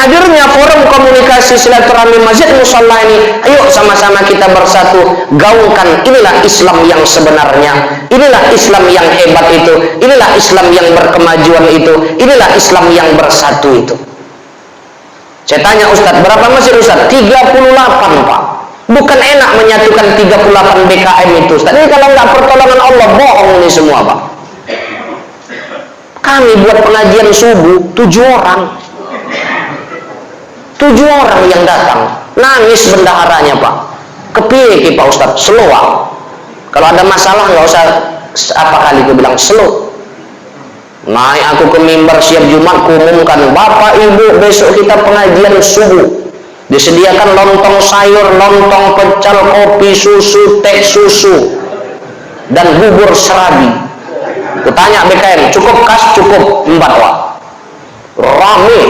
hadirnya forum komunikasi silaturahmi Masjid Musholla ini, ayo sama-sama kita bersatu gaungkan inilah Islam yang sebenarnya, inilah Islam yang hebat itu, inilah Islam yang berkemajuan itu, inilah Islam yang bersatu itu. Saya tanya Ustadz, berapa masjid Ustadz? 38 Pak. Bukan enak menyatukan 38 BKM itu Ustadz. Ini kalau nggak pertolongan Allah, bohong ini semua Pak. Kami buat pengajian subuh 7 orang. 7 orang yang datang. Nangis bendaharanya Pak. Kepiye Pak Ustadz? Slow. Kalau ada masalah nggak usah apa kali gue bilang slow. Naik aku ke mimbar siap Jumat, umumkan, Bapak Ibu besok kita pengajian subuh. Disediakan lontong sayur, lontong pecel, kopi, susu, teh susu, dan bubur serabi. Kutanya BKM, cukup kas? Cukup 4 Pak. Rame.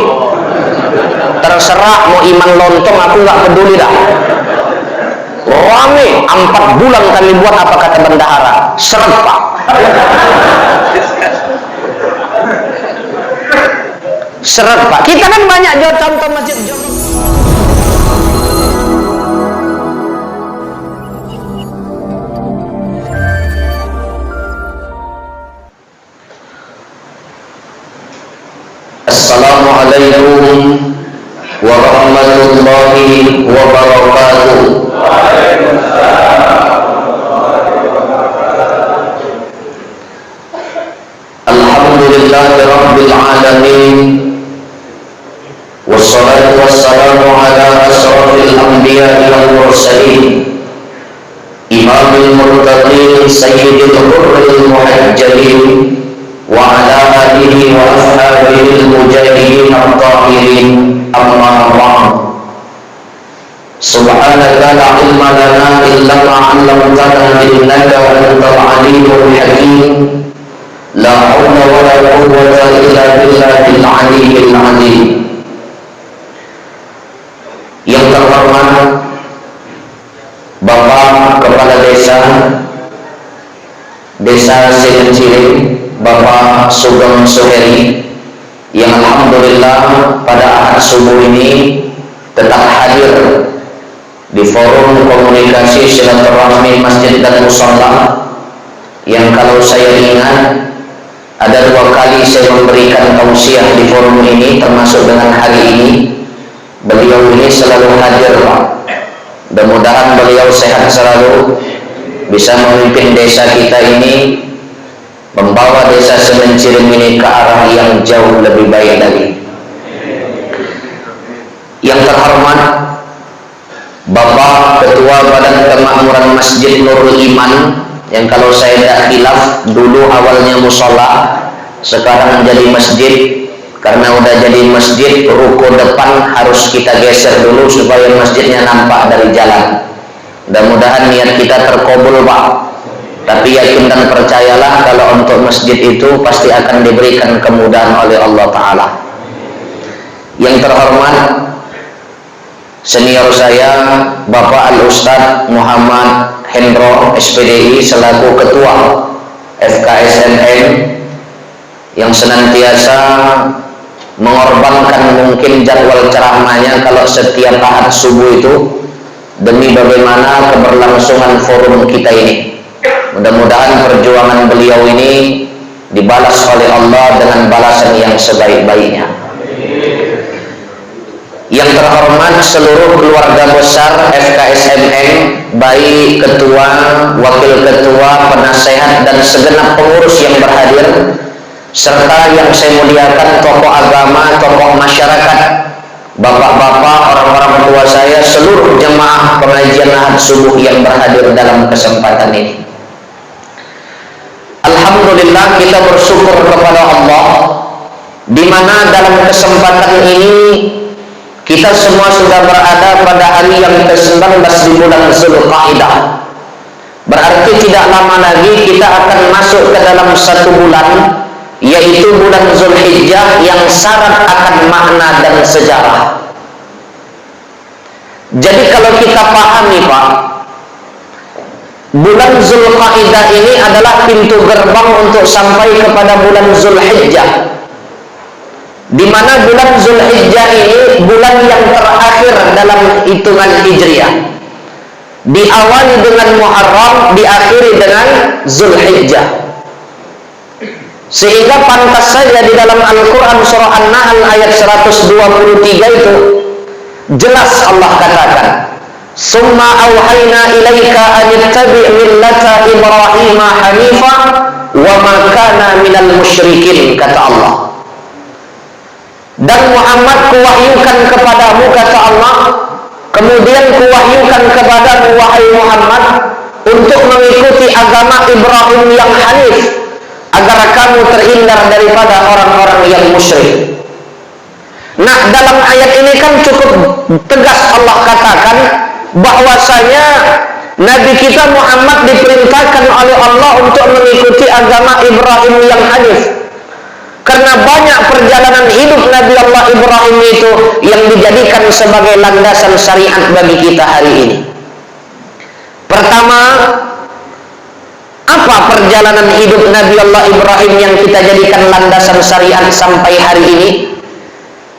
Terserah mau iman lontong, aku nggak peduli dah. Rame. 4 bulan kami buat, apa kata bendahara? Seret Pak. Seret Pak. Kita kan banyak contoh masjid. Assalamualaikum warahmatullahi wabarakatuh. Alhamdulillahirabbil alamin. Wassalatu wassalamu ala asrafil anbiya'i wal mursalin, imamil muttaqin, sayyidil hurril muhajjalin, wa ala alihi wa ashabihi al-mujahidin at-tahirin, amma ba'd. Subhanaka la ilma lana illa ma 'allamtana innaka antal alimul hakim. La haula wa la quwwata illa billahil aliyyil azim. Yang terhormat Bapak Kepala Desa Segenciri, Bapak Sugeng Suheri, yang alhamdulillah pada ahad subuh ini tetap hadir di forum komunikasi silaturahmi Masjid dan Musholla, yang kalau saya ingat ada 2 kali saya memberikan tausiah di forum ini, termasuk dengan hari ini. Beliau ini selalu hadir Pak. Mudah-mudahan beliau sehat selalu, bisa memimpin desa kita ini, membawa desa Segenciri ini ke arah yang jauh lebih baik lagi. Yang terhormat Bapak Ketua Badan Kemakmuran Masjid Nurul Iman, yang kalau saya tidak khilaf dulu awalnya musola, sekarang jadi masjid. Karena udah jadi masjid, ruko depan harus kita geser dulu supaya masjidnya nampak dari jalan. Mudah-mudahan niat kita terkabul Pak. Tapi yakin dan percayalah kalau untuk masjid itu pasti akan diberikan kemudahan oleh Allah Ta'ala. Yang terhormat senior saya Bapak Al-Ustadz Muhammad Hendro SPDI selaku Ketua FKSNN, yang senantiasa mengorbankan mungkin jadwal ceramahnya kalau setiap ahad subuh itu demi bagaimana keberlangsungan forum kita ini. Mudah-mudahan perjuangan beliau ini dibalas oleh Allah dengan balasan yang sebaik-baiknya. Yang terhormat seluruh keluarga besar FKSMN, baik ketua, wakil ketua, penasehat, dan segenap pengurus yang berhadir, serta yang saya muliakan tokoh agama, tokoh masyarakat, bapak-bapak, orang-orang tua saya, seluruh jemaah pengajian ahad subuh yang berhadir dalam kesempatan ini. Alhamdulillah kita bersyukur kepada Allah, di mana dalam kesempatan ini kita semua sudah berada pada hari yang ke-19 di bulan Zulqa'dah. Berarti tidak lama lagi kita akan masuk ke dalam 1 bulan, yaitu bulan Zulhijjah, yang syarat akan makna dan sejarah. Jadi kalau kita pahami Pak, bulan Zulqa'dah ini adalah pintu gerbang untuk sampai kepada bulan Zulhijjah. di mana bulan Zulhijjah ini bulan yang terakhir dalam hitungan Hijriah. Diawali dengan Muharram, diakhiri dengan Zulhijjah. Sehingga pantas saja di dalam Al-Quran surah An-Nahl ayat 123 itu jelas Allah katakan, "Summa auhayna ilaika an ittabi' millata Ibrahim hanifa wa ma kana minal musyrikin," kata Allah. Dan Muhammad kuwahyukan kepadamu, kata Allah, kemudian kuwahyukan kepadamu wahai Muhammad untuk mengikuti agama Ibrahim yang hanif, agar kamu terhindar daripada orang-orang yang musyrik. Nah, dalam ayat ini kan cukup tegas Allah katakan bahwasanya Nabi kita Muhammad diperintahkan oleh Allah untuk mengikuti agama Ibrahim yang hanif. Karena banyak perjalanan hidup Nabi Allah Ibrahim itu yang dijadikan sebagai landasan syariat bagi kita hari ini. Pertama, apa perjalanan hidup Nabi Allah Ibrahim yang kita jadikan landasan syariat sampai hari ini?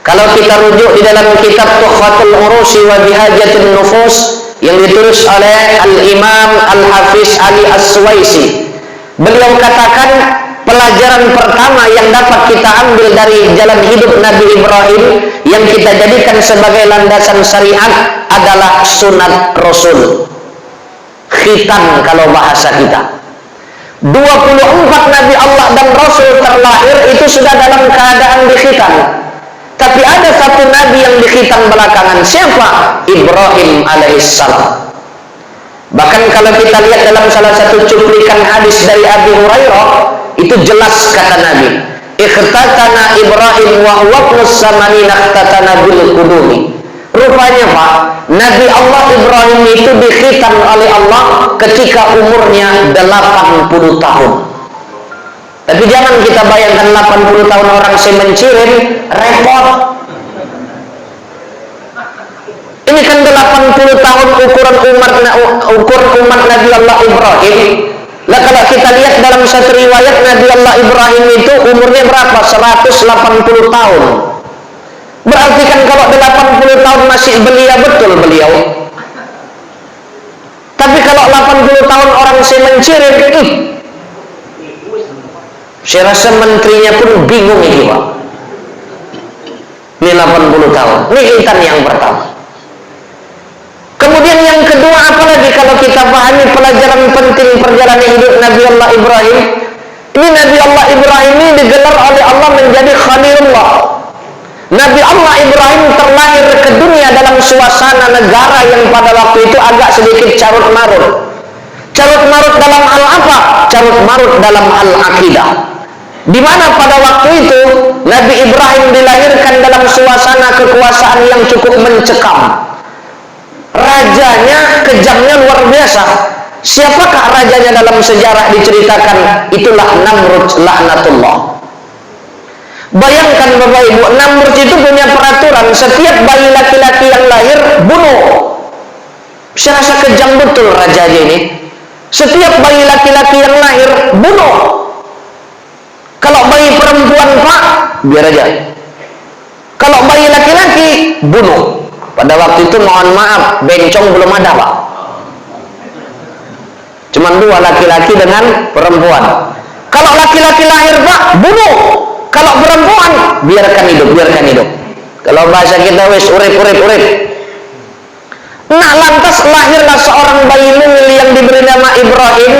Kalau kita rujuk di dalam kitab Tuhfatul Urusi wa Bihajatin Nufus yang ditulis oleh Al-Imam Al-Hafiz Ali As-Suwaisi, beliau katakan pelajaran pertama yang dapat kita ambil dari jalan hidup Nabi Ibrahim yang kita jadikan sebagai landasan syariat adalah sunat Rasul, khitan kalau bahasa kita. 24 Nabi Allah dan Rasul terlahir itu sudah dalam keadaan dikhitan. Tapi ada satu Nabi yang dikhitan belakangan. Siapa? Ibrahim alaihissalam. Bahkan kalau kita lihat dalam salah satu cuplikan hadis dari Abu Hurairah, itu jelas kata Nabi, ikhtatana Ibrahim wa huwa plus-samanina ikhtatana bil qudumi. Rupanya Pak, Nabi Allah Ibrahim itu dikhitan oleh Allah ketika umurnya 80 tahun. Tapi jangan kita bayangkan 80 tahun orang semencirin, repot. Ini kan 80 tahun ukuran umat Nabi Allah Ibrahim. Nah, kalau kita lihat dalam satu riwayat Nabi Allah Ibrahim itu umurnya berapa? 180 tahun. Berarti kan kalau 80 tahun masih belia betul beliau. Tapi kalau 80 tahun orang semencirin, saya rasa menterinya pun bingung ini Pak. Ini 80 tahun. Ini intan yang pertama. Kemudian yang kedua, apalagi kalau kita pahami pelajaran penting perjalanan hidup Nabi Allah Ibrahim. Ini Nabi Allah Ibrahim ini digelar oleh Allah menjadi Khalilullah. Nabi Allah Ibrahim terlahir ke dunia dalam suasana negara yang pada waktu itu agak sedikit carut marut. Carut marut dalam hal apa? Carut marut dalam hal akidah. Di mana pada waktu itu Nabi Ibrahim dilahirkan dalam suasana kekuasaan yang cukup mencekam. Rajanya kejamnya luar biasa. Siapakah rajanya dalam sejarah diceritakan? Itulah Namrud laknatullah. Bayangkan Bapak Ibu, Namrud itu punya peraturan, setiap bayi laki-laki yang lahir bunuh. Saya rasa kejam betul raja ini. Setiap bayi laki-laki yang lahir bunuh. Kalau bayi perempuan Pak, biar aja. Kalau bayi laki-laki bunuh. Pada waktu itu mohon maaf, bencong belum ada Pak. Cuman 2 laki-laki dengan perempuan. Kalau laki-laki lahir Pak, bunuh. Kalau perempuan, biarkan hidup, biarkan hidup. Kalau bahasa kita wis urip. Nah, lantas lahirlah seorang bayi mungil yang diberi nama Ibrahim.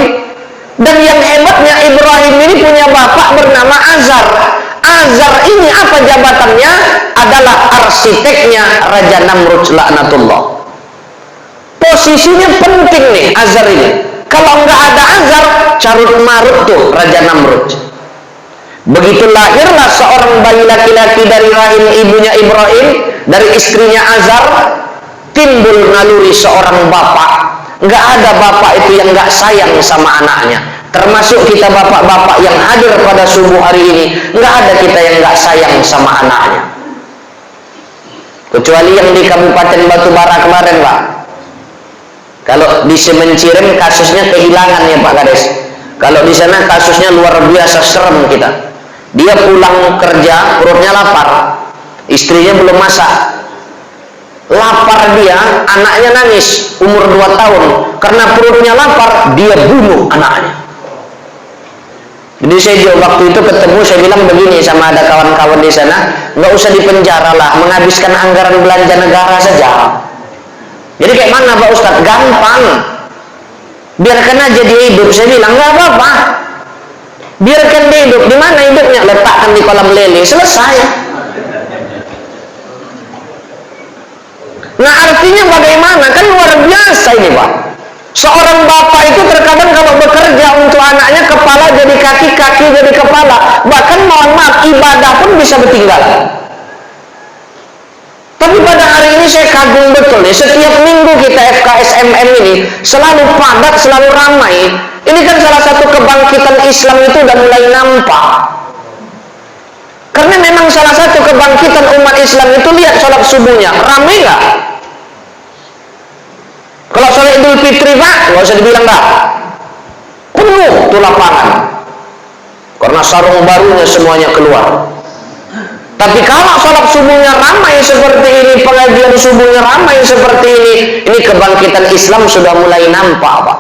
Dan yang hebatnya Ibrahim ini punya bapak bernama Azar. Azar ini apa jabatannya? Adalah arsiteknya Raja Namrud laknatullah. Posisinya penting nih Azar ini. Kalau nggak ada Azar, carut marut tuh Raja Namrud. Begitu lahirlah seorang bayi laki-laki dari rahim ibunya Ibrahim, dari istrinya Azar, timbul naluri seorang bapak. Nggak ada bapak itu yang nggak sayang sama anaknya. Termasuk kita bapak-bapak yang hadir pada subuh hari ini, nggak ada kita yang nggak sayang sama anaknya. Kecuali yang di Kabupaten Batubara kemarin Pak. Kalau di Semenciren kasusnya kehilangan ya Pak Kades. Kalau di sana kasusnya luar biasa serem kita. Dia pulang kerja, perutnya lapar, istrinya belum masak. Lapar dia, anaknya nangis, umur 2 tahun. Karena perutnya lapar, dia bunuh anaknya. Jadi saya juga waktu itu ketemu, saya bilang begini sama ada kawan-kawan di sana, nggak usah dipenjara lah, menghabiskan anggaran belanja negara saja. Jadi kayak mana Pak Ustadz? Gampang. Biarkan aja dia hidup. Saya bilang nggak apa-apa. Biarkan dia hidup. Di mana hidupnya? Letakkan di kolam lele. Selesai. Nah artinya bagaimana? Kan luar biasa ini Pak. Seorang bapak itu terkadang kalau bekerja untuk anaknya, kepala jadi kaki, kaki jadi kepala. Bahkan mohon maaf, ibadah pun bisa ketinggalan. Tapi pada hari ini saya kagum betul nih, setiap minggu kita FKSMM ini selalu padat, selalu ramai. Ini kan salah satu kebangkitan Islam itu udah mulai nampak. Karena memang salah satu kebangkitan umat Islam itu, lihat sholat subuhnya, ramai nggak? Kalau sholat Idul Fitri Pak, nggak usah dibilang Pak, penuh tuh lapangan. Karena sarung barunya semuanya keluar. Tapi kalau sholat subuhnya ramai seperti ini, pengajian subuhnya ramai seperti ini kebangkitan Islam sudah mulai nampak Pak.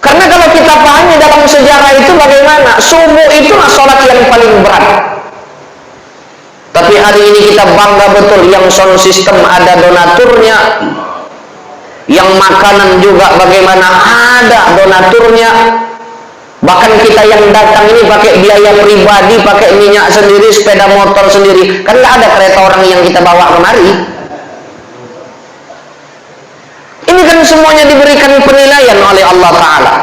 Karena kalau kita pahami dalam sejarah itu bagaimana, subuh itulah sholat yang paling berat. Tapi hari ini kita bangga betul, yang sound system ada donaturnya, yang makanan juga bagaimana ada donaturnya. Bahkan kita yang datang ini pakai biaya pribadi, pakai minyak sendiri, sepeda motor sendiri. Kan nggak ada kereta orang yang kita bawa kemari. Ini kan semuanya diberikan penilaian oleh Allah Ta'ala.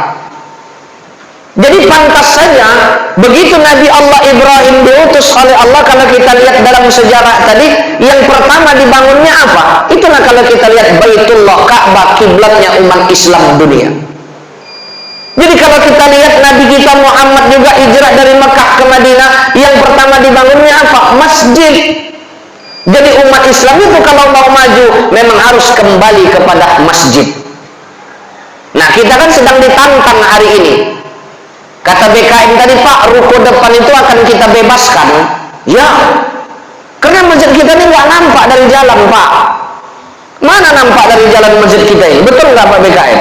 Jadi pantas saja begitu Nabi Allah Ibrahim diutus oleh Allah, kalau kita lihat dalam sejarah tadi, yang pertama dibangunnya apa? Itulah kalau kita lihat Baitullah, Ka'bah, kiblatnya umat Islam dunia. Jadi kalau kita lihat Nabi kita Muhammad juga hijrah dari Mekah ke Madinah, yang pertama dibangunnya apa? Masjid. Jadi umat Islam itu kalau mau maju memang harus kembali kepada masjid. Nah kita kan sedang ditantang hari ini. Kata BKM tadi Pak, ruko depan itu akan kita bebaskan. Ya, karena masjid kita ini nggak nampak dari jalan Pak. Mana nampak dari jalan masjid kita ini? Betul nggak Pak BKM?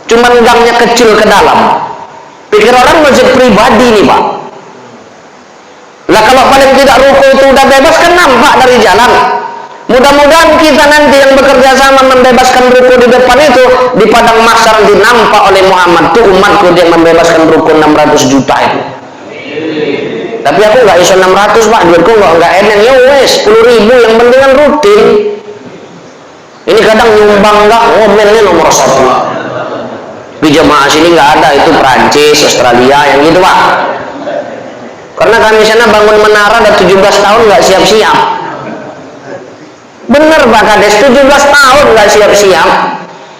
Cuman gangnya kecil ke dalam. Pikir orang masjid pribadi nih Pak. Lah kalau paling tidak ruko itu udah bebas kan nampak dari jalan. Mudah-mudahan kita nanti yang bekerja sama membebaskan ruko di depan itu, di padang mahsyar nanti nampak oleh Muhammad tuh umatku dia membebaskan ruko 600 juta itu. Tapi aku nggak iso 600 Pak, duitku nggak enak. Ya wes 10.000 yang penting kan rutin. Ini kadang nyumbang nggak, ngomelnya nomor 1. Di jemaah sini nggak ada, itu Prancis, Australia yang gitu Pak. Karena kami sana bangun menara udah 17 tahun nggak siap-siap. Bener Pak Kades, 17 tahun nggak siap-siap.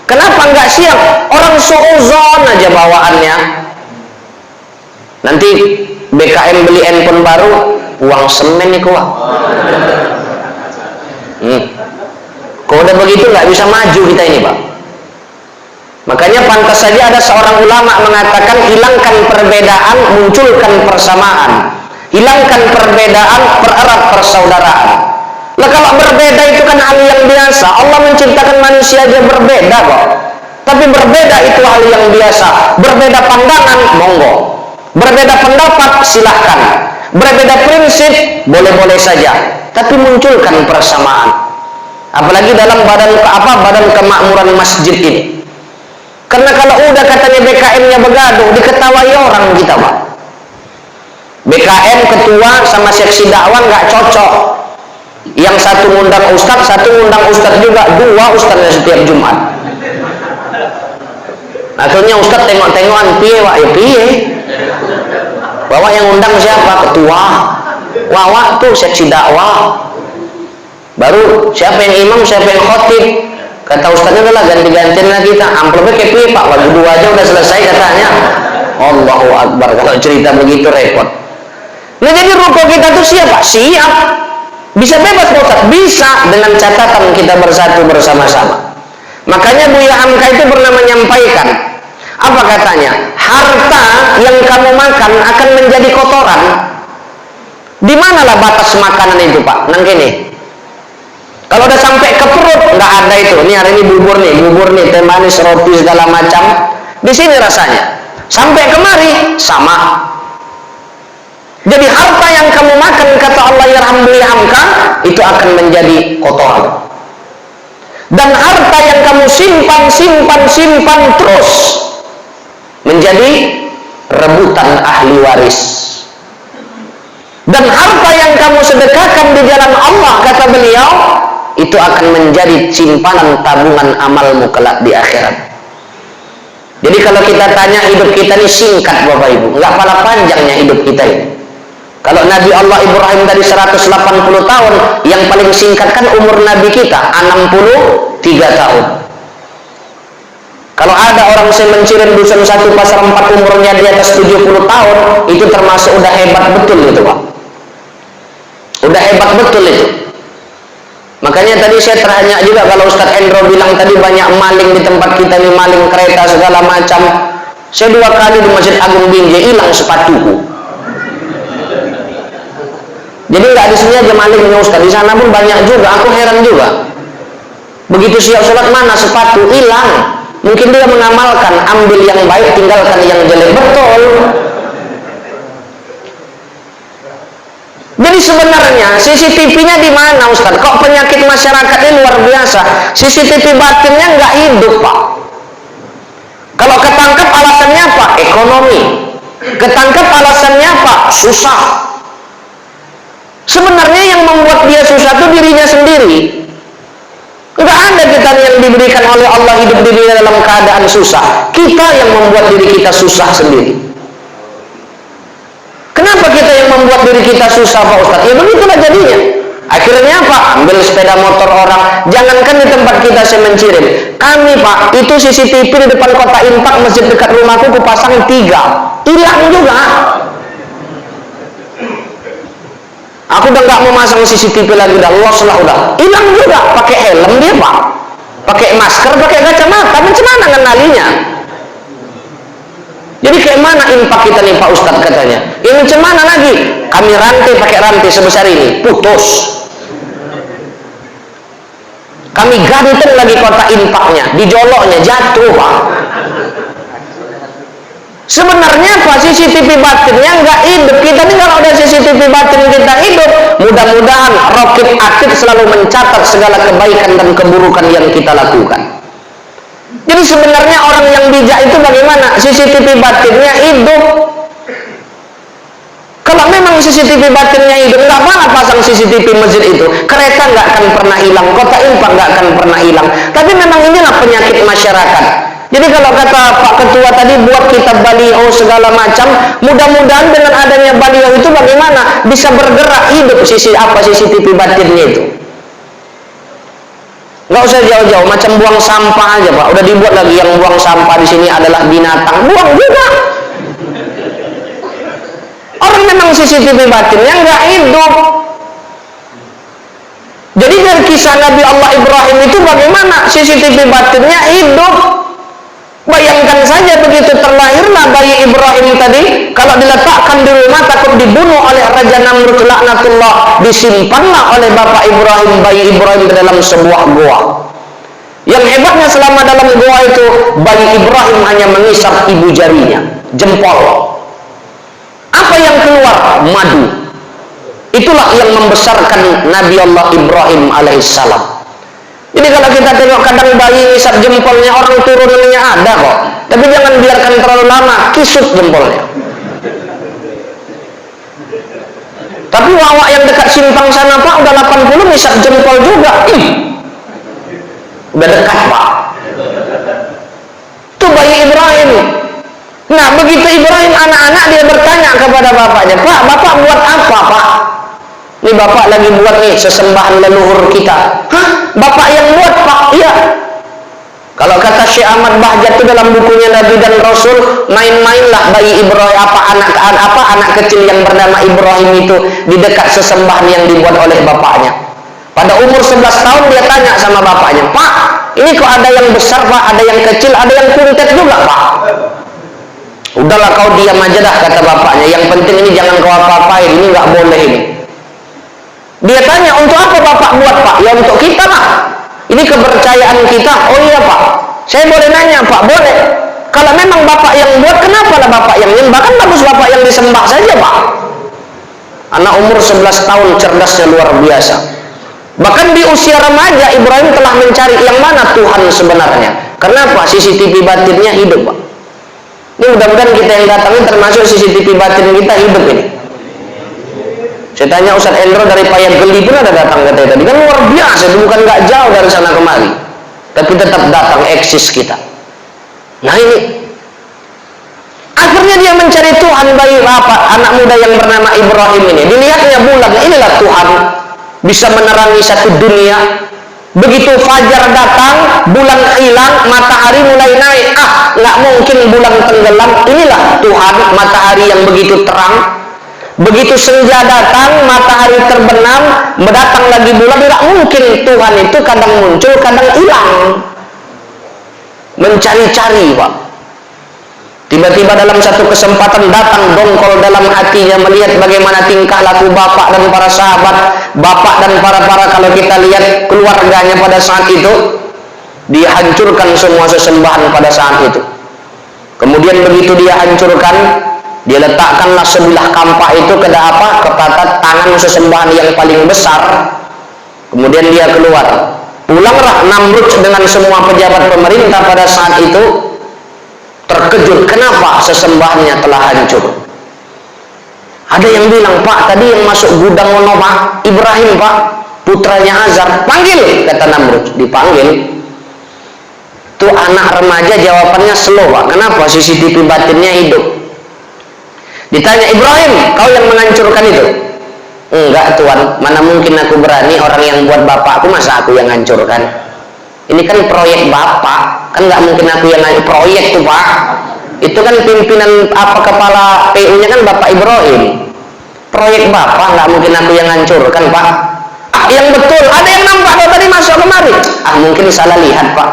Kenapa nggak siap? Orang suuzon aja bawaannya. Nanti BKM beli handphone baru, uang semen nih kuah. Kalau udah begitu nggak bisa maju kita ini Pak. Makanya pantas saja ada seorang ulama mengatakan, hilangkan perbedaan, munculkan persamaan. Hilangkan perbedaan, pererat persaudaraan. Lah kalau berbeda itu kan hal yang biasa. Allah menciptakan manusia aja berbeda kok. Tapi berbeda itu hal yang biasa. Berbeda pandangan, monggo. Berbeda pendapat, silahkan. Berbeda prinsip, boleh-boleh saja. Tapi munculkan persamaan. Apalagi dalam badan kemakmuran masjid ini. Karena kalau udah katanya BKM-nya begaduh, diketawai orang kita Pak. BKM ketua sama seksi dakwah nggak cocok. Yang satu ngundang ustadz, satu ngundang ustadz juga, 2 ustadznya setiap Jumat. Akhirnya ustadz tengok-tengokan, piye Pak, ya piye. Bawa yang undang siapa? Ketua. Wawa tuh seksi dakwah. Baru siapa yang imam, siapa yang khotib. Kata ustadznya adalah ganti-gantian lagi kita. Amplopnya kayak piye Pak, bagi 2 aja udah selesai katanya. Allahu Akbar, kalau cerita begitu repot. Nah jadi ruko kita tuh siapa? Siap. Bisa bebas Pak Ustaz? Bisa, dengan catatan kita bersatu bersama-sama. Makanya Buya Hamka itu pernah menyampaikan, Apa katanya? Harta yang kamu makan akan menjadi kotoran. Di manalah batas makanan itu, Pak? Nang kene. Kalau udah sampai ke perut, nggak ada itu. Ini hari ini bubur nih, teh manis, roti segala macam. Di sini rasanya. Sampai kemari sama. Jadi harta yang kamu makan, kata Allah yarhamka, itu akan menjadi kotoran. Dan harta yang kamu simpan terus menjadi rebutan ahli waris. Dan harta yang kamu sedekahkan di jalan Allah, kata beliau, itu akan menjadi simpanan tabungan amalmu kelak di akhirat. Jadi kalau kita tanya hidup kita ini singkat Bapak Ibu, nggak pala panjangnya hidup kita ini. Kalau Nabi Allah Ibrahim tadi 180 tahun, yang paling singkat kan umur Nabi kita 63 tahun. Kalau ada orang saya mencirin dusun 1 pasar 4 umurnya di atas 70 tahun, itu termasuk udah hebat betul itu Pak. Udah hebat betul itu. Makanya tadi saya terhanya juga kalau Ustadz Endro bilang tadi banyak maling di tempat kita ini, maling kereta segala macam. Saya 2 kali di Masjid Agung Binjai hilang sepatuku. Jadi nggak di sini aja malingnya Ustadz, di sana pun banyak juga. Aku heran juga. Begitu siap sholat mana sepatu hilang. Mungkin dia mengamalkan ambil yang baik tinggalkan yang jelek. Betul. Jadi sebenarnya CCTV-nya di mana Ustaz? Kok penyakit masyarakat ini luar biasa? CCTV batinnya nggak hidup Pak. Kalau ketangkap alasannya apa? Ekonomi. Ketangkap alasannya apa? Susah. Sebenarnya yang membuat dia susah itu dirinya sendiri. Nggak ada kita yang diberikan oleh Allah hidup diri dalam keadaan susah. Kita yang membuat diri kita susah sendiri. Kenapa kita yang membuat diri kita susah Pak Ustadz? Ya begitulah jadinya. Akhirnya apa? Ambil sepeda motor orang. Jangankan di tempat kita saya mencirim. Kami Pak, itu CCTV di depan kota Impak, masjid dekat rumahku kupasang 3. Hilang juga. Aku udah nggak mau masang CCTV lagi, udah los lah udah. Hilang juga. Pakai helm dia Pak. Pakai masker, pakai kacamata. Macam mana ngenalinya? Jadi kayak mana impak kita nih Pak Ustadz katanya. Ini macam mana lagi? Kami pakai rantai sebesar ini, putus. Kami gantung lagi kotak impaknya, dijoloknya jatuh Pak. Sebenarnya apa? CCTV batinnya nggak hidup. Kita nih kalau ada CCTV batin kita hidup, mudah-mudahan Raqib Atid selalu mencatat segala kebaikan dan keburukan yang kita lakukan. Jadi sebenarnya orang yang bijak itu bagaimana? CCTV batinnya hidup. Kalau memang CCTV batinnya hidup, nggak apa-apa pasang CCTV masjid itu. Kereta nggak akan pernah hilang, kota Impak nggak akan pernah hilang. Tapi memang inilah penyakit masyarakat. Jadi kalau kata Pak Ketua tadi buat kita baliho segala macam, mudah-mudahan dengan adanya baliho itu bagaimana bisa bergerak hidup CCTV batinnya itu. Nggak usah jauh-jauh, macam buang sampah aja Pak. Udah dibuat lagi yang buang sampah di sini adalah binatang, buang juga. Orang memang CCTV batinnya nggak hidup. Jadi dari kisah Nabi Allah Ibrahim itu bagaimana CCTV batinnya hidup. Bayangkan saja begitu terlahirlah bayi Ibrahim tadi, kalau diletakkan di rumah takut dibunuh oleh Raja Namrud laknatullah, disimpanlah oleh bapak Ibrahim bayi Ibrahim ke dalam sebuah goa. Yang hebatnya selama dalam goa itu bayi Ibrahim hanya mengisap ibu jarinya, jempol. Apa yang keluar? Madu. Itulah yang membesarkan Nabi Allah Ibrahim alaihissalam. Jadi kalau kita tengok kadang bayi ngisap jempolnya, orang turunannya ada kok. Tapi jangan biarkan terlalu lama, kisut jempolnya. Tapi wawak yang dekat simpang sana Pak, udah 80 ngisap jempol juga. Udah dekat Pak. Itu bayi Ibrahim. Nah begitu Ibrahim anak-anak dia bertanya kepada bapaknya, Pak, bapak buat apa Pak? Ini bapak lagi buat nih sesembahan leluhur kita. Hah? Bapak yang buat Pak? Iya. Kalau kata Syekh Ahmad Bahjat itu dalam bukunya Nabi dan Rasul, main-mainlah bayi Ibrahim anak kecil yang bernama Ibrahim itu di dekat sesembahan yang dibuat oleh bapaknya. Pada umur 11 tahun dia tanya sama bapaknya, Pak, Ini kok ada yang besar Pak, ada yang kecil, ada yang kuntet juga Pak. Udahlah kau diam aja dah, kata bapaknya. Yang penting ini jangan kau apa-apain, ini nggak boleh ini. Dia tanya, untuk apa bapak buat Pak? Ya untuk kita lah. Ini kepercayaan kita. Oh iya Pak, saya boleh nanya Pak? Boleh. Kalau memang bapak yang buat, kenapa lah bapak yang nyembah? Kan bagus bapak yang disembah saja Pak. Anak umur 11 tahun cerdasnya luar biasa. Bahkan di usia remaja Ibrahim telah mencari yang mana Tuhan sebenarnya. Kenapa? CCTV batinnya hidup Pak. Ini mudah-mudahan kita yang datang ini termasuk CCTV batin kita hidup ini. Saya tanya Ustaz Endro dari Payageli pun ada datang katanya tadi. Kan luar biasa, itu bukan nggak jauh dari sana kemari. Tapi tetap datang, eksis kita. Nah ini akhirnya dia mencari Tuhan bagi apa? Anak muda yang bernama Ibrahim ini. Dilihatnya bulan, inilah Tuhan bisa menerangi satu dunia. Begitu fajar datang, bulan hilang, matahari mulai naik. Nggak mungkin bulan tenggelam. Inilah Tuhan, matahari yang begitu terang. Begitu senja datang, matahari terbenam, mendatang lagi bulan. Nggak mungkin Tuhan itu kadang muncul, kadang hilang. Mencari-cari Pak. Tiba-tiba dalam satu kesempatan datang dongkol dalam hatinya melihat bagaimana tingkah laku bapak dan para sahabat, bapak dan para kalau kita lihat keluarganya pada saat itu, dia hancurkan semua sesembahan pada saat itu. Kemudian begitu dia hancurkan, dia letakkanlah sebilah kampak itu ke kepada tangan sesembahan yang paling besar. Kemudian dia keluar. Pulanglah Namrud dengan semua pejabat pemerintah pada saat itu. Terkejut, kenapa sesembahannya telah hancur? Ada yang bilang, Pak, tadi yang masuk gudang ono Pak, Ibrahim Pak, putranya Azar. Panggil, kata Namrud. Dipanggil. Tuh anak remaja jawabannya slow Pak. Kenapa? CCTV batinnya hidup. Ditanya, Ibrahim, kau yang menghancurkan itu? Enggak Tuan, mana mungkin aku berani, orang yang buat bapakku masa aku yang hancurkan. Ini kan proyek bapak, kan nggak mungkin aku yang proyek tuh Pak. Itu kan pimpinan kepala PU-nya kan Bapak Ibrahim. Proyek bapak nggak mungkin aku yang hancurkan Pak. Yang betul, ada yang nampak tadi masuk kemari. Mungkin salah lihat Pak.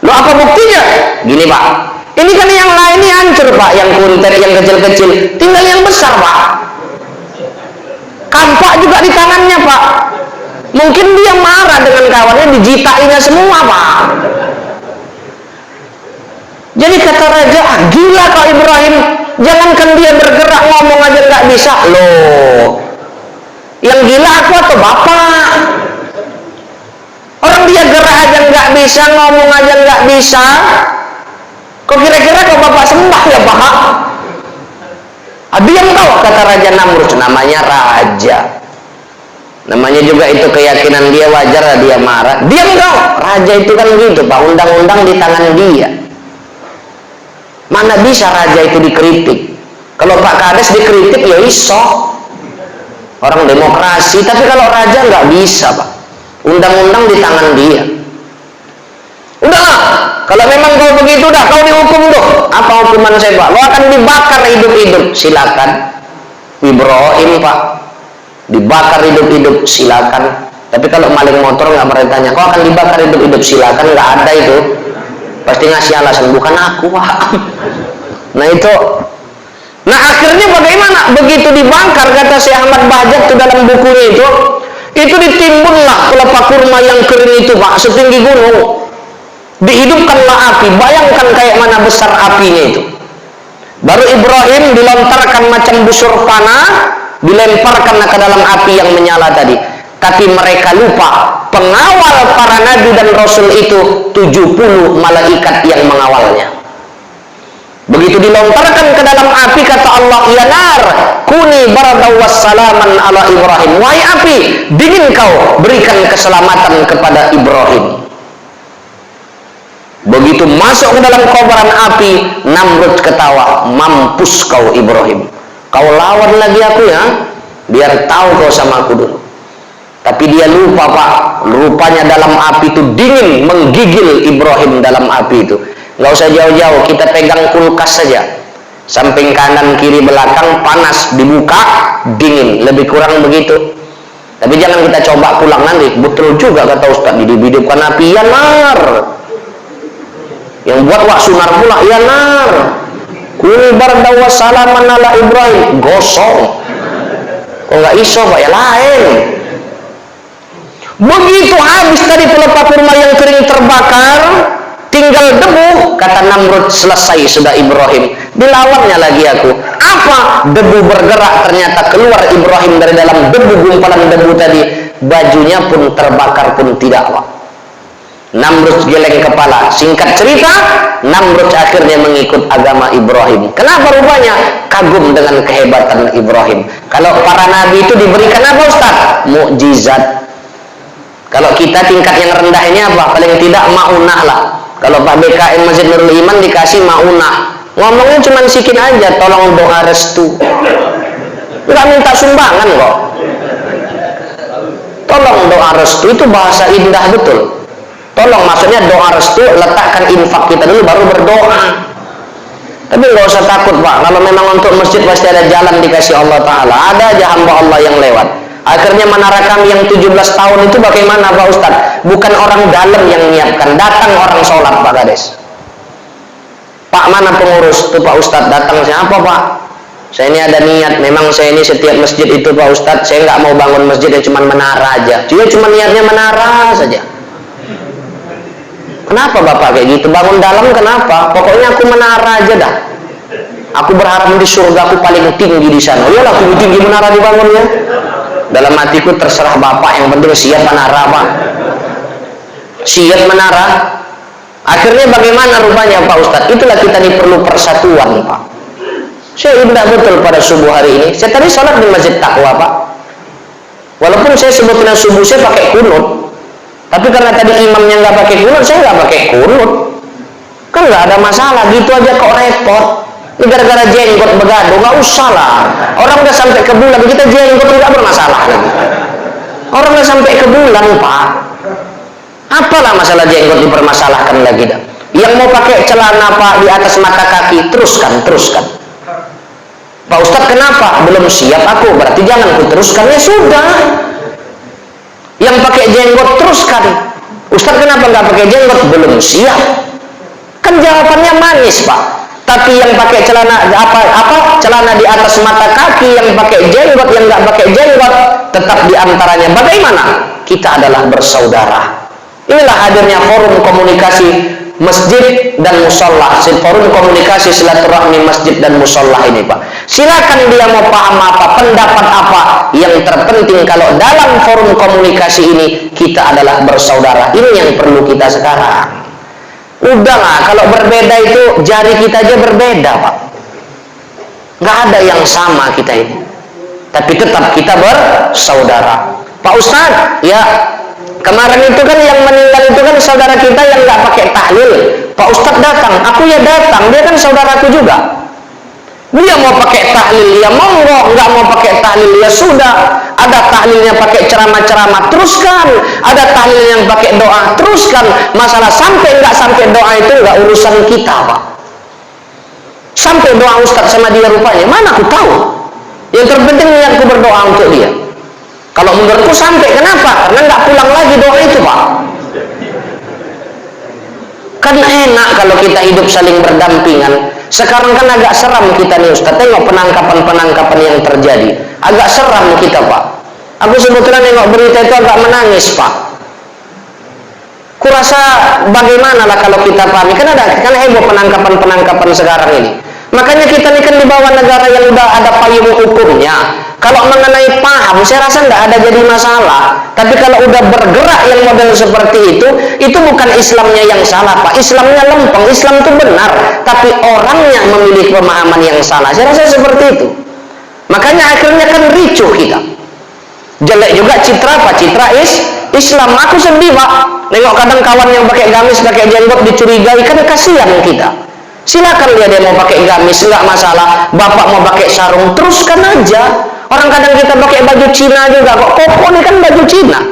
Lo apa buktinya? Gini Pak, ini kan yang lain ini hancur Pak, yang kuntet, yang kecil-kecil, tinggal yang besar Pak. Kampak juga di tangannya Pak. Mungkin dia marah dengan kawannya, dijitainya semua Pak. Jadi kata raja, gila kau Ibrahim, jangankan dia bergerak, ngomong aja nggak bisa. Loh, yang gila aku atau bapak? Orang dia gerak aja nggak bisa, ngomong aja nggak bisa. Kok kira-kira kau bapak sembah ya Pak? Diam kau, kata Raja Namrud. Namanya raja, namanya juga itu keyakinan dia, wajar lah dia marah. Diam kau, raja itu kan gitu Pak, undang-undang di tangan dia. Mana bisa raja itu dikritik? Kalau Pak Kades dikritik ya iso, orang demokrasi. Tapi kalau raja nggak bisa Pak, undang-undang di tangan dia. Udahlah, kalau memang kau begitu dah, kau dihukum tuh. Apa hukuman saya Pak? Lo akan dibakar hidup-hidup. Silakan Ibrahim Pak, dibakar hidup-hidup silakan. Tapi kalau maling motor nggak pernah ditanya, kau akan dibakar hidup-hidup silakan, nggak ada itu. Pasti ngasih alasan, bukan aku Pak. Nah itu. Nah akhirnya bagaimana? Begitu dibakar, kata Syekh Ahmad Bahjat itu dalam bukunya itu ditimbunlah pelepah kurma yang kering itu Pak, setinggi gunung. Dihidupkanlah api, bayangkan kayak mana besar apinya itu. Baru Ibrahim dilontarkan macam busur panah, dilemparkan ke dalam api yang menyala tadi. Tapi mereka lupa, pengawal para nabi dan rasul itu 70 malaikat yang mengawalnya. Begitu dilontarkan ke dalam api, kata Allah, ya nar kuni baradaw wassalaman ala Ibrahim. Wahai api, dingin kau, berikan keselamatan kepada Ibrahim. Begitu masuk ke dalam kobaran api, Namrud ketawa, mampus kau Ibrahim, kau lawan lagi aku ya, biar tahu kau sama aku dulu. Tapi dia lupa Pak, rupanya dalam api itu dingin, menggigil Ibrahim dalam api itu. Nggak usah jauh-jauh, kita pegang kulkas saja, samping kanan kiri belakang panas, dibuka dingin, lebih kurang begitu. Tapi jangan kita coba pulang nanti, betul juga kata Ustaz, dihidupkan api, ya nar. Yang buat wak sunar pula, ya nar. Kul bardawa salaman ala Ibrahim, gosong. Kok nggak iso Pak, ya lain. Begitu habis tadi pelepah kurma yang kering terbakar, tinggal debu, kata Namrud, selesai sudah Ibrahim. Dilawannya lagi aku. Apa? Debu bergerak, ternyata keluar Ibrahim dari dalam debu, gumpalan debu tadi. Bajunya pun terbakar pun tidak, Pak. Namrud geleng kepala. Singkat cerita, Namrud akhirnya mengikut agama Ibrahim. Kenapa rupanya? Kagum dengan kehebatan Ibrahim. Kalau para nabi itu diberikan apa Ustaz? Mukjizat. Kalau kita tingkat yang rendah ini apa? Paling tidak maunah lah. Kalau Pak BKM Masjid Nurul Iman dikasih maunah. Ngomongnya cuma sikit aja, tolong doa restu. Nggak minta sumbangan kok. Tolong doa restu, itu bahasa indah betul. Tolong, maksudnya doa restu, letakkan infak kita dulu baru berdoa. Tapi nggak usah takut Pak, kalau memang untuk masjid pasti ada jalan dikasih Allah Ta'ala. Ada aja hamba Allah yang lewat. Akhirnya menara kami yang 17 tahun itu bagaimana Pak Ustadz? Bukan orang dalam yang menyiapkan, datang orang sholat Pak Kades. Pak, mana pengurus? Itu Pak Ustadz datang. Siapa Pak? Saya ini ada niat, memang saya ini setiap masjid itu Pak Ustadz, saya nggak mau bangun masjid yang cuma menara aja. Dia cuma niatnya menara saja. Kenapa Bapak kayak gitu? Bangun dalam kenapa? Pokoknya aku menara aja dah. Aku berharap di surga aku paling tinggi di sana. Iyalah, aku tinggi menara dibangunnya. Dalam hatiku, terserah Bapak, yang penting siap menara Pak. Siap menara. Akhirnya bagaimana rupanya Pak Ustadz? Itulah kita ini perlu persatuan Pak. Saya indah betul pada subuh hari ini. Saya tadi sholat di Masjid Taqwa Pak. Walaupun saya sebetulnya subuh saya pakai kunut, tapi karena tadi imamnya nggak pakai kunut, saya nggak pakai kunut. Kan nggak ada masalah, gitu aja kok repot. Ini gara-gara jenggot begaduh, nggak usah lah. Orang udah sampai ke bulan, kita jenggot nggak bermasalah lagi. Orang udah sampai ke bulan Pak. Apalah masalah jenggot dipermasalahkan lagi dah. Yang mau pakai celana Pak di atas mata kaki, teruskan. Pak Ustadz kenapa? Belum siap aku, berarti jangan ku teruskan. Ya sudah. Yang pakai jenggot teruskan. Ustadz kenapa nggak pakai jenggot? Belum siap. Kan jawabannya manis Pak. Tapi yang pakai celana celana di atas mata kaki, yang pakai jenggot, yang nggak pakai jenggot, tetap diantaranya. Bagaimana? Kita adalah bersaudara. Inilah hadirnya forum komunikasi masjid dan musola, forum komunikasi silaturahmi masjid dan musola ini Pak. Silakan dia mau paham apa, pendapat apa. Yang terpenting kalau dalam forum komunikasi ini kita adalah bersaudara. Ini yang perlu kita sekarang. Udahlah, kalau berbeda itu jari kita aja berbeda Pak. Nggak ada yang sama kita ini. Tapi tetap kita bersaudara. Pak Ustadz, ya kemarin itu kan yang meninggal itu kan saudara kita yang nggak pakai tahlil. Pak Ustadz datang, aku ya datang, dia kan saudaraku juga. Dia mau pakai tahlil, ya monggo. Nggak mau pakai tahlil, ya sudah. Ada tahlilnya pakai ceramah-ceramah, teruskan. Ada tahlil yang pakai doa, teruskan. Masalah sampai nggak sampai doa itu nggak urusan kita Pak. Sampai doa Ustadz sama dia rupanya, mana aku tahu. Yang terpenting niatku berdoa untuk dia. Kalau menurutku sampai, kenapa? Karena nggak pulang lagi doa itu Pak. Kan enak kalau kita hidup saling berdampingan. Sekarang kan agak seram kita nih Ustaz. Tengok penangkapan-penangkapan yang terjadi. Agak seram kita Pak. Aku sebetulnya nengok berita itu agak menangis Pak. Kurasa bagaimana lah kalau kita pahami. Kan heboh penangkapan-penangkapan sekarang ini. Makanya kita ini kan di bawah negara yang udah ada payung hukumnya. Kalau mengenai paham, saya rasa nggak ada jadi masalah. Tapi kalau udah bergerak yang model seperti itu bukan Islamnya yang salah Pak. Islamnya lempeng, Islam itu benar. Tapi orangnya memiliki pemahaman yang salah. Saya rasa seperti itu. Makanya akhirnya kan ricuh kita. Jelek juga citra Pak, citra Islam. Aku sedih Pak. Nengok kadang kawan yang pakai gamis, pakai jenggot dicurigai, kan kasihan kita. Silakan dia mau pakai gamis, nggak masalah. Bapak mau pakai sarung, teruskan aja. Orang kadang kita pakai baju Cina juga kok. Koko ini kan baju Cina.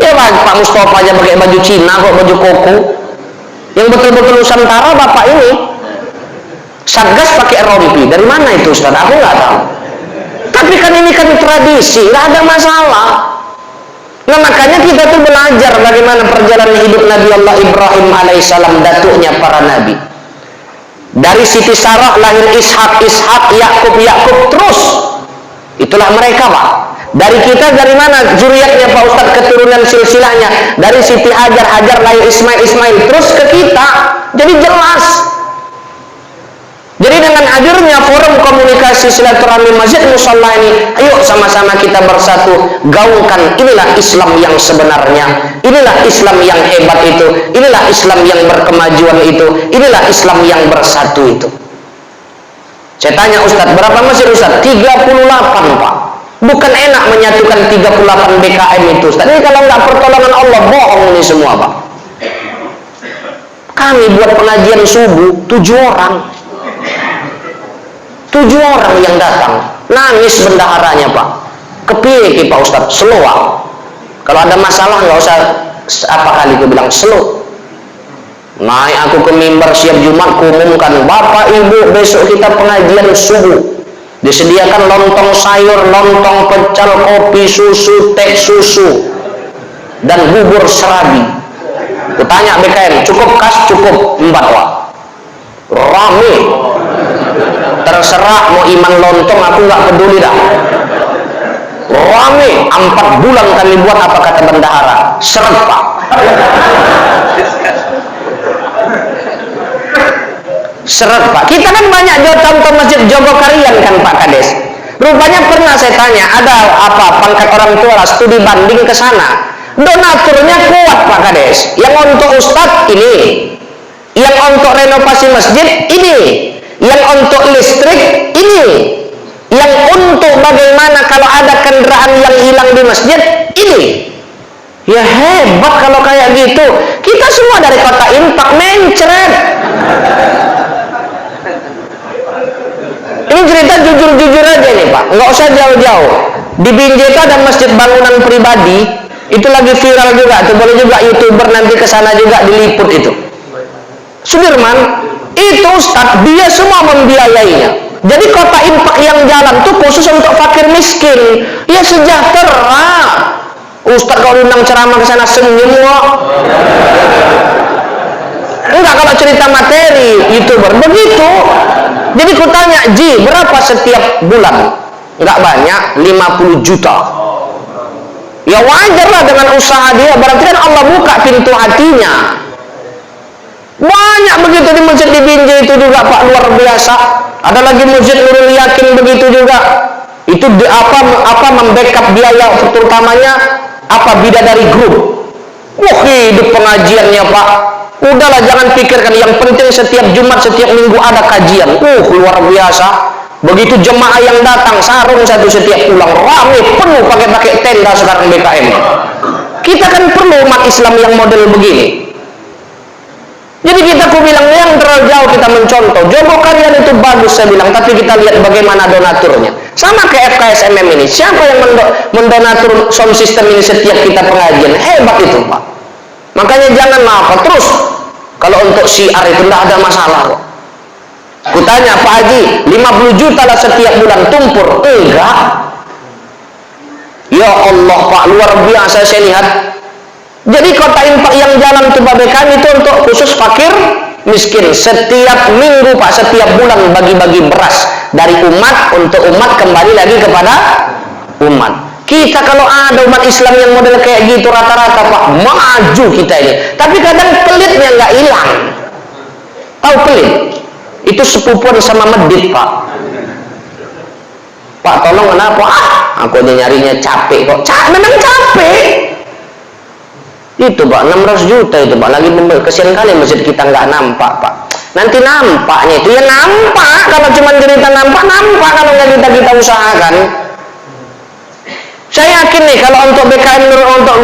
Ya Pak Mustafa aja pakai baju Cina kok, baju koko. Yang betul-betul Nusantara Bapak ini. Satgas pakai rompi. Dari mana itu Ustaz? Aku nggak tahu. Kan Tapi kan ini kan tradisi, nggak ada masalah. Nah makanya kita tuh belajar bagaimana perjalanan hidup Nabi Allah Ibrahim alaihissalam, datuknya para nabi. Dari Siti Sarah lahir Ishak, Yakub, terus itulah mereka Pak. Dari kita dari mana zuriatnya Pak Ustadz, keturunan silsilahnya? Dari Siti Hajar lahir Ismail, terus ke kita. Jadi jelas. Jadi dengan hadirnya forum komunikasi silaturahmi Masjid Musalla ini, ayo sama-sama kita bersatu gaungkan inilah Islam yang sebenarnya, inilah Islam yang hebat itu, inilah Islam yang berkemajuan itu, inilah Islam yang bersatu itu. Saya tanya Ustadz, berapa masjid Ustadz? 38 Pak. Bukan enak menyatukan 38 BKM itu Ustadz. Ini kalau nggak pertolongan Allah, bohong ini semua Pak. Kami buat pengajian subuh 7 orang. 7 orang yang datang, nangis bendaharanya Pak. Kepiye Pak Ustadz, slow. Kalau ada masalah nggak usah apa kali aku bilang slow. Naik aku ke mimbar siap Jumat, umumkan, Bapak Ibu besok kita pengajian subuh. Disediakan lontong sayur, lontong pecel, kopi, susu, teh susu, dan bubur serabi. Kutanya BKM, cukup kas? Cukup 4 Pak. Rame. Terserah mau iman lontong, aku nggak peduli dah. Rame. 4 bulan kami buat, apa kata bendahara? Seret Pak. Seret Pak. Kita kan banyak contoh masjid Jogokarian kan Pak Kades. Rupanya pernah saya tanya, ada apa pangkat orang tua studi banding ke sana. Donaturnya kuat Pak Kades. Yang untuk ustadz ini, yang untuk renovasi masjid ini, yang untuk listrik ini, yang untuk bagaimana kalau ada kendaraan yang hilang di masjid ini. Ya hebat kalau kayak gitu. Kita semua dari kota infak mencret. Ini cerita jujur-jujur aja nih Pak, nggak usah jauh-jauh. Di Binjai itu ada masjid bangunan pribadi, itu lagi viral juga, itu boleh juga YouTuber nanti kesana juga diliput itu. Sudirman, itu Ustadz, dia semua membiayainya. Jadi kota infak yang jalan tuh khusus untuk fakir miskin. Ya sejahtera. Ustadz kalau undang ceramah ke sana senyum kok. Enggak kalau cerita materi YouTuber begitu. Jadi ku tanya, Ji, berapa setiap bulan? Enggak banyak, 50 juta. Ya wajar lah dengan usaha dia, berarti kan Allah buka pintu hatinya. Banyak begitu di masjid di Binjai itu juga Pak, luar biasa. Ada lagi masjid Nurul Yakin begitu juga. Itu di apa membackup biaya terutamanya apa bidadari grup. Wah, hidup pengajiannya Pak. Udahlah jangan pikirkan, yang penting setiap Jumat setiap minggu ada kajian. Luar biasa. Begitu jemaah yang datang, sarung satu setiap pulang, rame penuh pakai tenda sekarang BKM. Kita kan perlu umat Islam yang model begini. Jadi kita bilang yang terlalu jauh kita mencontoh. Jogokarian itu bagus saya bilang, tapi kita lihat bagaimana donaturnya. Sama kayak FKSMM ini. Siapa yang mendonatur sound system ini setiap kita pengajian? Hebat itu Pak. Makanya jangan apa terus. Kalau untuk syiar itu tidak ada masalah kok. Kutanya Pak Haji, 50 juta lah setiap bulan tumpur. Enggak. Ya Allah Pak, luar biasa saya lihat. Jadi kota infak yang jalan tuh BKM itu untuk khusus fakir miskin. Setiap minggu Pak, setiap bulan bagi-bagi beras dari umat untuk umat, kembali lagi kepada umat. Kita kalau ada umat Islam yang model kayak gitu rata-rata Pak, maju kita ini. Tapi kadang pelitnya nggak hilang. Tahu pelit? Itu sepupuan sama medit Pak. Pak tolong kenapa? Aku aja nyarinya capek kok. Memang capek. Itu Pak, 600 juta itu Pak. Lagi kesian kali masjid kita nggak nampak Pak. Nanti nampaknya itu ya nampak. Kalau cuma cerita nampak kalau nggak kita usahakan. Saya yakin nih kalau untuk BKM untuk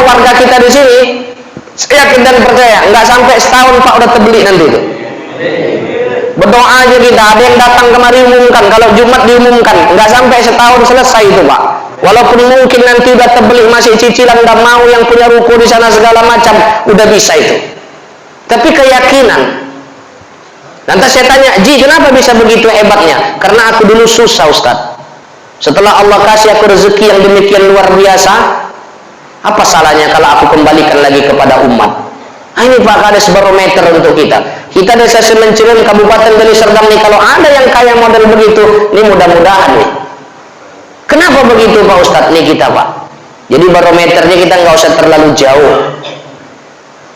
warga kita di sini, saya yakin dan percaya nggak sampai setahun Pak udah terbeli nanti itu. Berdoa aja kita, ada yang datang kemari umumkan, kalau Jumat diumumkan, nggak sampai setahun selesai itu Pak. Walaupun mungkin nanti udah terbeli masih cicilan, udah mau yang punya ruko di sana segala macam, udah bisa itu. Tapi keyakinan. Nanti saya tanya, Ji kenapa bisa begitu hebatnya? Karena aku dulu susah Ustadz. Setelah Allah kasih aku rezeki yang demikian luar biasa, apa salahnya kalau aku kembalikan lagi kepada umat? Nah, ini Pak Kades barometer untuk kita. Kita Desa Semenciren Kabupaten Deli Serdang nih, kalau ada yang kaya model begitu, ini mudah-mudahan nih. Kenapa begitu Pak Ustadz nih kita Pak? Jadi barometernya kita nggak usah terlalu jauh.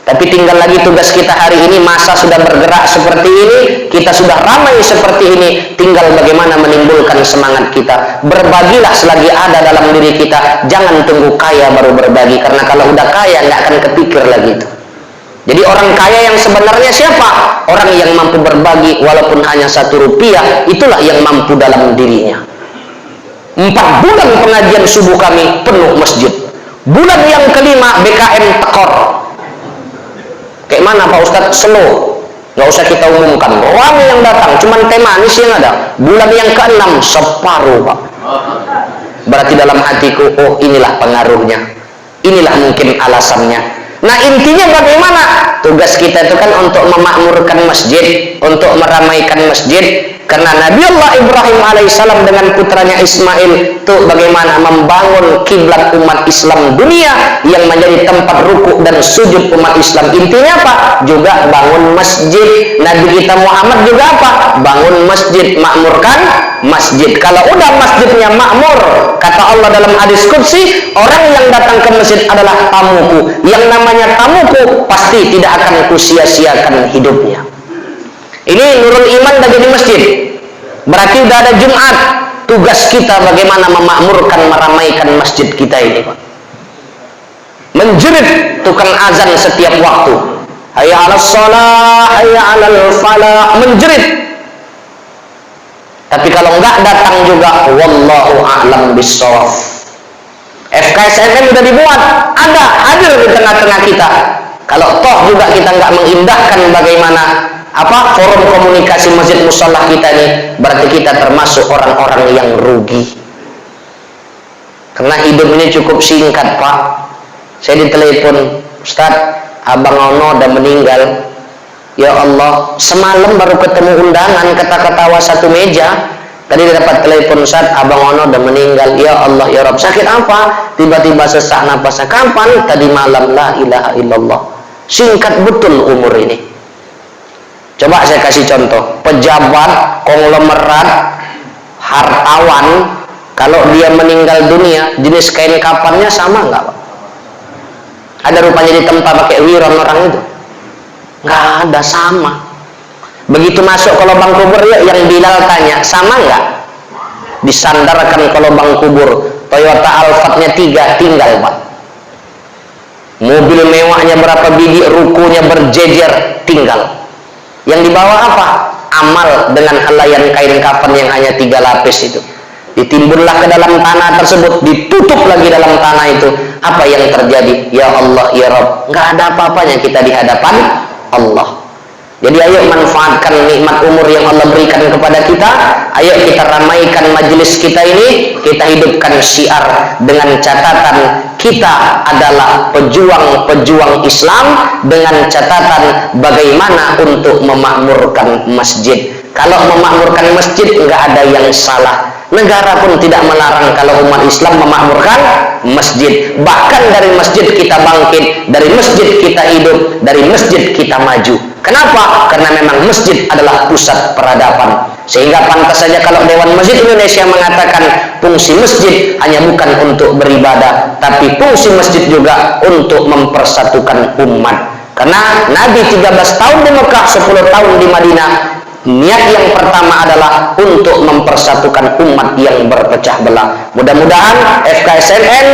Tapi tinggal lagi tugas kita hari ini, masa sudah bergerak seperti ini, kita sudah ramai seperti ini, tinggal bagaimana menimbulkan semangat kita. Berbagilah selagi ada dalam diri kita, jangan tunggu kaya baru berbagi, karena kalau udah kaya nggak akan kepikir lagi itu. Jadi orang kaya yang sebenarnya siapa? Orang yang mampu berbagi walaupun hanya 1 rupiah, itulah yang mampu dalam dirinya. 4 bulan pengajian subuh kami penuh masjid. Bulan yang kelima BKM tekor. Kayak mana Pak Ustadz? Slow, nggak usah kita umumkan. Orang yang datang, cuman teh manis yang ada. Bulan yang ke-6 separuh Pak. Berarti dalam hatiku, oh inilah pengaruhnya, inilah mungkin alasannya. Nah intinya bagaimana? Tugas kita itu kan untuk memakmurkan masjid, untuk meramaikan masjid. Karena Nabi Allah Ibrahim alaihissalam dengan putranya Ismail itu bagaimana membangun kiblat umat Islam dunia yang menjadi tempat ruku dan sujud umat Islam. Intinya apa? Juga bangun masjid. Nabi kita Muhammad juga apa? Bangun masjid, makmurkan masjid. Kalau udah masjidnya makmur, kata Allah dalam hadis qudsi, orang yang datang ke masjid adalah tamuku. Yang namanya tamuku pasti tidak akan kusia-siakan hidupnya. Ini Nurul Iman udah jadi masjid. Berarti udah ada Jumat. Tugas kita bagaimana memakmurkan, meramaikan masjid kita ini Pak. Menjerit tukang azan setiap waktu. Hayya 'alas shalah, hayya 'alal falah. Menjerit. Tapi kalau enggak datang juga, wallahu a'lam bissawab. FKSMM udah dibuat, ada, hadir di tengah-tengah kita. Kalau toh juga kita enggak mengindahkan bagaimana forum komunikasi masjid musholah kita ini, berarti kita termasuk orang-orang yang rugi. Karena hidup ini cukup singkat Pak. Saya ditelepon, Ustadz, Abang Ono udah meninggal. Ya Allah, semalam baru ketemu undangan, kata-katawa satu meja. Tadi dapat telepon, Ustadz, Abang Ono udah meninggal. Ya Allah, ya Rabb, sakit apa? Tiba-tiba sesak napasnya. Kapan? Tadi malam. La ilaha illallah. Singkat betul umur ini. Coba saya kasih contoh, pejabat, konglomerat, hartawan, kalau dia meninggal dunia, jenis kain kafannya sama nggak Pak? Ada rupanya ditempa pakai wiron orang itu? Nggak ada, sama. Begitu masuk ke lubang kubur, yang Bilal tanya, sama nggak? Disandarkan ke lubang kubur, Toyota Alphard-nya 3 tinggal Pak. Mobil mewahnya berapa biji, rukunya berjejer tinggal. Yang dibawa apa? Amal dengan helaian kain kafan yang hanya 3 lapis itu. Ditimbunlah ke dalam tanah tersebut, ditutup lagi dalam tanah itu. Apa yang terjadi? Ya Allah, ya Rabb, nggak ada apa-apanya kita di hadapan Allah. Jadi ayo manfaatkan nikmat umur yang Allah berikan kepada kita. Ayo kita ramaikan majelis kita ini. Kita hidupkan syiar dengan catatan kita adalah pejuang-pejuang Islam, dengan catatan bagaimana untuk memakmurkan masjid. Kalau memakmurkan masjid nggak ada yang salah. Negara pun tidak melarang kalau umat Islam memakmurkan masjid. Bahkan dari masjid kita bangkit, dari masjid kita hidup, dari masjid kita maju. Kenapa? Karena memang masjid adalah pusat peradaban. Sehingga pantas saja kalau Dewan Masjid Indonesia mengatakan fungsi masjid hanya bukan untuk beribadah, tapi fungsi masjid juga untuk mempersatukan umat. Karena Nabi 13 tahun di Mekah, 10 tahun di Madinah, niat yang pertama adalah untuk mempersatukan umat yang berpecah belah. Mudah-mudahan FKSNN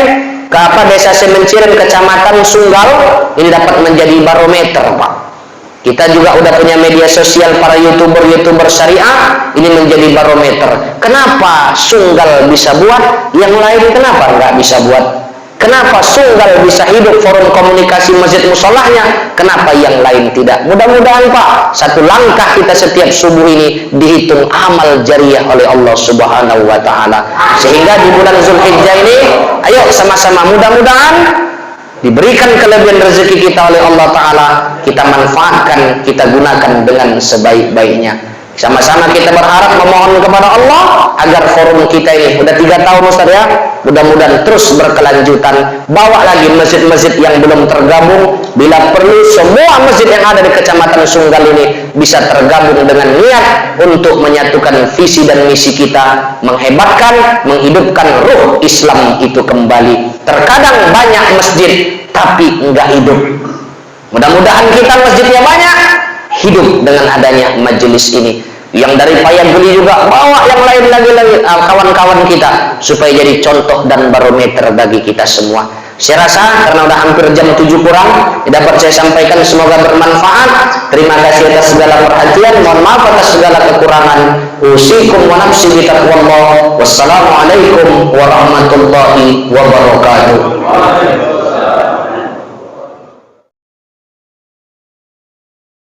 Desa Semenciren Kecamatan Sunggal ini dapat menjadi barometer Pak. Kita juga udah punya media sosial, para youtuber syariah, ini menjadi barometer. Kenapa Sunggal bisa buat, yang lain kenapa nggak bisa buat? Kenapa Sunggal bisa hidup forum komunikasi masjid musolahnya, kenapa yang lain tidak? Mudah-mudahan Pak, satu langkah kita setiap subuh ini dihitung amal jariah oleh Allah Subhanahu wa Ta'ala. Sehingga di bulan Zulhijjah ini, ayo sama-sama mudah-mudahan diberikan kelebihan rezeki kita oleh Allah Ta'ala, kita manfaatkan, kita gunakan dengan sebaik-baiknya. Sama-sama kita berharap memohon kepada Allah agar forum kita ini udah 3 tahun Ustaz ya, mudah-mudahan terus berkelanjutan. Bawa lagi masjid-masjid yang belum tergabung, bila perlu semua masjid yang ada di Kecamatan Sunggal ini bisa tergabung dengan niat untuk menyatukan visi dan misi kita, menghebatkan, menghidupkan ruh Islam itu kembali. Terkadang banyak masjid tapi enggak hidup. Mudah-mudahan kita masjidnya banyak, hidup dengan adanya majelis ini. Yang dari Payaguli juga bawa yang lain lagi kawan-kawan kita supaya jadi contoh dan barometer bagi kita semua. Saya rasa karena udah hampir jam 7 kurang dapat saya sampaikan, semoga bermanfaat. Terima kasih atas segala perhatian, mohon maaf atas segala kekurangan. Usikum wa nafsi bitaqwallah. Wassalamualaikum warahmatullahi wabarakatuh.